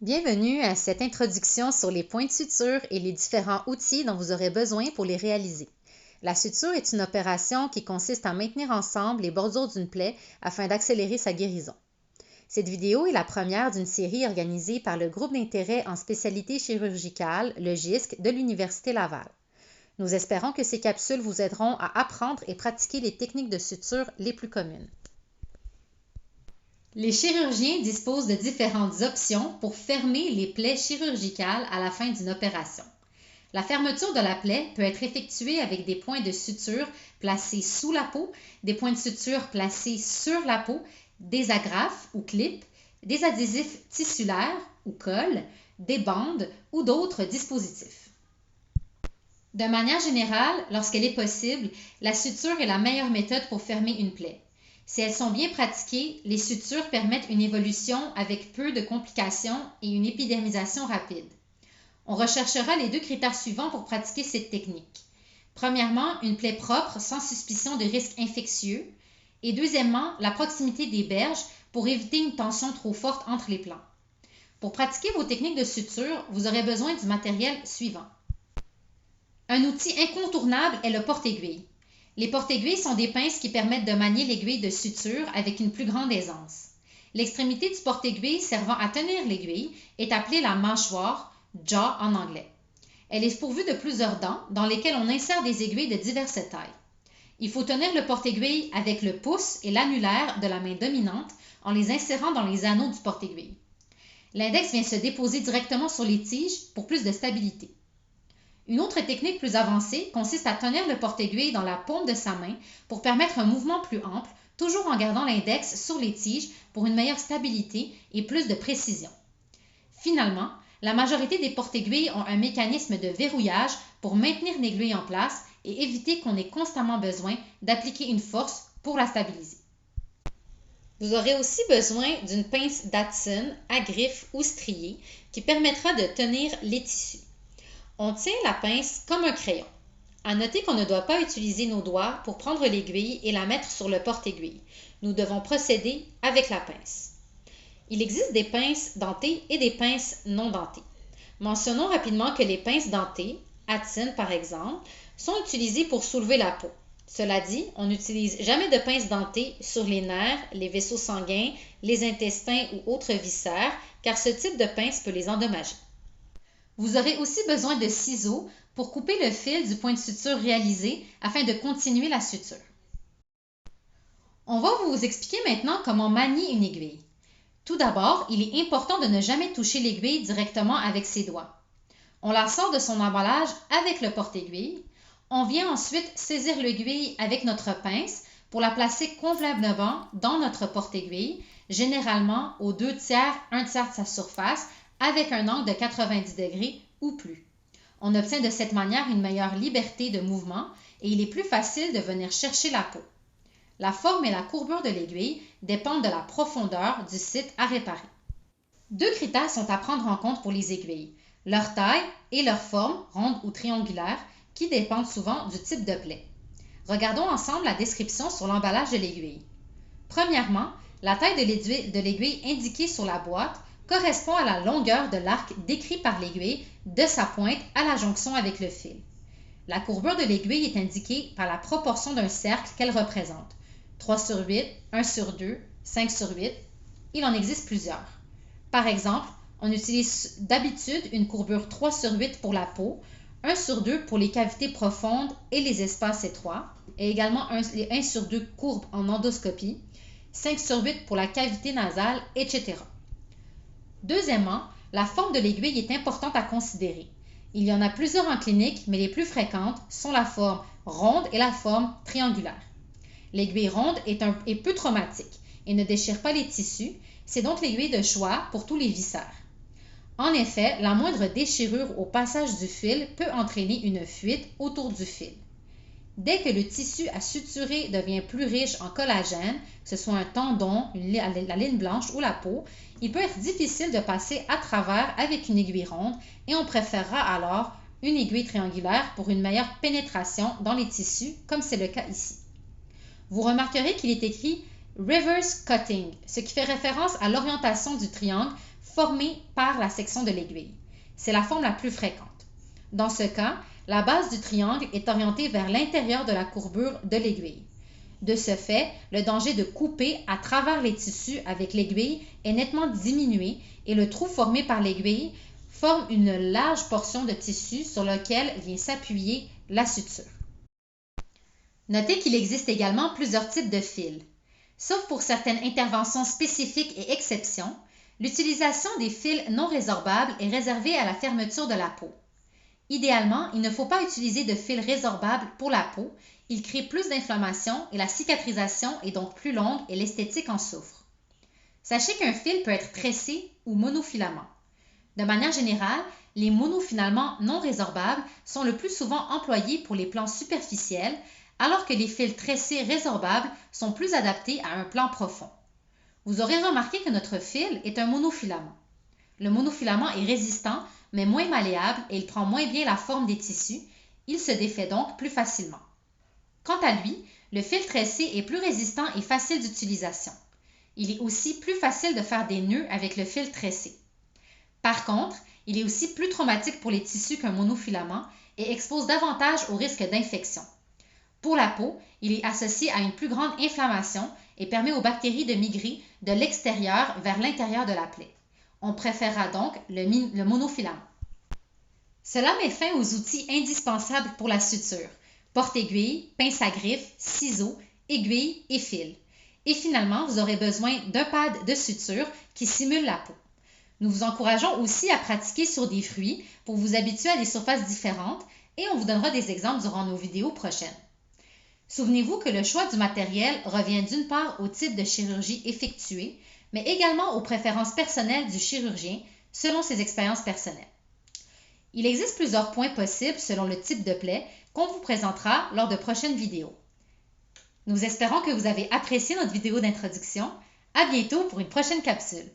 Bienvenue à cette introduction sur les points de suture et les différents outils dont vous aurez besoin pour les réaliser. La suture est une opération qui consiste à maintenir ensemble les bordures d'une plaie afin d'accélérer sa guérison. Cette vidéo est la première d'une série organisée par le groupe d'intérêt en spécialité chirurgicale, le GISC, de l'Université Laval. Nous espérons que ces capsules vous aideront à apprendre et pratiquer les techniques de suture les plus communes. Les chirurgiens disposent de différentes options pour fermer les plaies chirurgicales à la fin d'une opération. La fermeture de la plaie peut être effectuée avec des points de suture placés sous la peau, des points de suture placés sur la peau, des agrafes ou clips, des adhésifs tissulaires ou colles, des bandes ou d'autres dispositifs. De manière générale, lorsqu'elle est possible, la suture est la meilleure méthode pour fermer une plaie. Si elles sont bien pratiquées, les sutures permettent une évolution avec peu de complications et une épidermisation rapide. On recherchera les deux critères suivants pour pratiquer cette technique. Premièrement, une plaie propre sans suspicion de risque infectieux. Et deuxièmement, la proximité des berges pour éviter une tension trop forte entre les plans. Pour pratiquer vos techniques de suture, vous aurez besoin du matériel suivant. Un outil incontournable est le porte-aiguille. Les porte-aiguilles sont des pinces qui permettent de manier l'aiguille de suture avec une plus grande aisance. L'extrémité du porte-aiguille servant à tenir l'aiguille est appelée la mâchoire, jaw en anglais. Elle est pourvue de plusieurs dents dans lesquelles on insère des aiguilles de diverses tailles. Il faut tenir le porte-aiguille avec le pouce et l'annulaire de la main dominante en les insérant dans les anneaux du porte-aiguille. L'index vient se déposer directement sur les tiges pour plus de stabilité. Une autre technique plus avancée consiste à tenir le porte-aiguille dans la paume de sa main pour permettre un mouvement plus ample, toujours en gardant l'index sur les tiges pour une meilleure stabilité et plus de précision. Finalement, la majorité des porte-aiguilles ont un mécanisme de verrouillage pour maintenir l'aiguille en place et éviter qu'on ait constamment besoin d'appliquer une force pour la stabiliser. Vous aurez aussi besoin d'une pince Dachshund à griffes ou striées qui permettra de tenir les tissus. On tient la pince comme un crayon. À noter qu'on ne doit pas utiliser nos doigts pour prendre l'aiguille et la mettre sur le porte-aiguille. Nous devons procéder avec la pince. Il existe des pinces dentées et des pinces non dentées. Mentionnons rapidement que les pinces dentées, Dachshund par exemple, sont utilisées pour soulever la peau. Cela dit, on n'utilise jamais de pinces dentées sur les nerfs, les vaisseaux sanguins, les intestins ou autres viscères, car ce type de pince peut les endommager. Vous aurez aussi besoin de ciseaux pour couper le fil du point de suture réalisé afin de continuer la suture. On va vous expliquer maintenant comment manier une aiguille. Tout d'abord, il est important de ne jamais toucher l'aiguille directement avec ses doigts. On la sort de son emballage avec le porte-aiguille. On vient ensuite saisir l'aiguille avec notre pince pour la placer convenablement dans notre porte-aiguille, généralement aux 2/3, 1/3 de sa surface, avec un angle de 90 degrés ou plus. On obtient de cette manière une meilleure liberté de mouvement et il est plus facile de venir chercher la peau. La forme et la courbure de l'aiguille dépendent de la profondeur du site à réparer. Deux critères sont à prendre en compte pour les aiguilles, leur taille et leur forme, ronde ou triangulaire, qui dépendent souvent du type de plaie. Regardons ensemble la description sur l'emballage de l'aiguille. Premièrement, la taille de l'aiguille indiquée sur la boîte correspond à la longueur de l'arc décrit par l'aiguille de sa pointe à la jonction avec le fil. La courbure de l'aiguille est indiquée par la proportion d'un cercle qu'elle représente. 3/8, 1/2, 5/8, il en existe plusieurs. Par exemple, on utilise d'habitude une courbure 3/8 pour la peau, 1/2 pour les cavités profondes et les espaces étroits, et également les 1/2 courbes en endoscopie, 5/8 pour la cavité nasale, etc. Deuxièmement, la forme de l'aiguille est importante à considérer. Il y en a plusieurs en clinique, mais les plus fréquentes sont la forme ronde et la forme triangulaire. L'aiguille ronde est peu traumatique et ne déchire pas les tissus, c'est donc l'aiguille de choix pour tous les viscères. En effet, la moindre déchirure au passage du fil peut entraîner une fuite autour du fil. Dès que le tissu à suturer devient plus riche en collagène, que ce soit un tendon, la ligne blanche ou la peau, il peut être difficile de passer à travers avec une aiguille ronde et on préférera alors une aiguille triangulaire pour une meilleure pénétration dans les tissus, comme c'est le cas ici. Vous remarquerez qu'il est écrit « reverse cutting », ce qui fait référence à l'orientation du triangle formée par la section de l'aiguille. C'est la forme la plus fréquente. Dans ce cas, la base du triangle est orientée vers l'intérieur de la courbure de l'aiguille. De ce fait, le danger de couper à travers les tissus avec l'aiguille est nettement diminué et le trou formé par l'aiguille forme une large portion de tissu sur lequel vient s'appuyer la suture. Notez qu'il existe également plusieurs types de fils. Sauf pour certaines interventions spécifiques et exceptions, l'utilisation des fils non résorbables est réservée à la fermeture de la peau. Idéalement, il ne faut pas utiliser de fils résorbables pour la peau, ils créent plus d'inflammation et la cicatrisation est donc plus longue et l'esthétique en souffre. Sachez qu'un fil peut être tressé ou monofilament. De manière générale, les monofilaments non résorbables sont le plus souvent employés pour les plans superficiels, alors que les fils tressés résorbables sont plus adaptés à un plan profond. Vous aurez remarqué que notre fil est un monofilament. Le monofilament est résistant, mais moins malléable et il prend moins bien la forme des tissus. Il se défait donc plus facilement. Quant à lui, le fil tressé est plus résistant et facile d'utilisation. Il est aussi plus facile de faire des nœuds avec le fil tressé. Par contre, il est aussi plus traumatique pour les tissus qu'un monofilament et expose davantage au risque d'infection. Pour la peau, il est associé à une plus grande inflammation et permet aux bactéries de migrer de l'extérieur vers l'intérieur de la plaie. On préférera donc le monofilament. Cela met fin aux outils indispensables pour la suture: porte-aiguille, pince à griffe, ciseaux, aiguille et fil. Et finalement, vous aurez besoin d'un pad de suture qui simule la peau. Nous vous encourageons aussi à pratiquer sur des fruits pour vous habituer à des surfaces différentes et on vous donnera des exemples durant nos vidéos prochaines. Souvenez-vous que le choix du matériel revient d'une part au type de chirurgie effectuée, mais également aux préférences personnelles du chirurgien selon ses expériences personnelles. Il existe plusieurs points possibles selon le type de plaie qu'on vous présentera lors de prochaines vidéos. Nous espérons que vous avez apprécié notre vidéo d'introduction. À bientôt pour une prochaine capsule.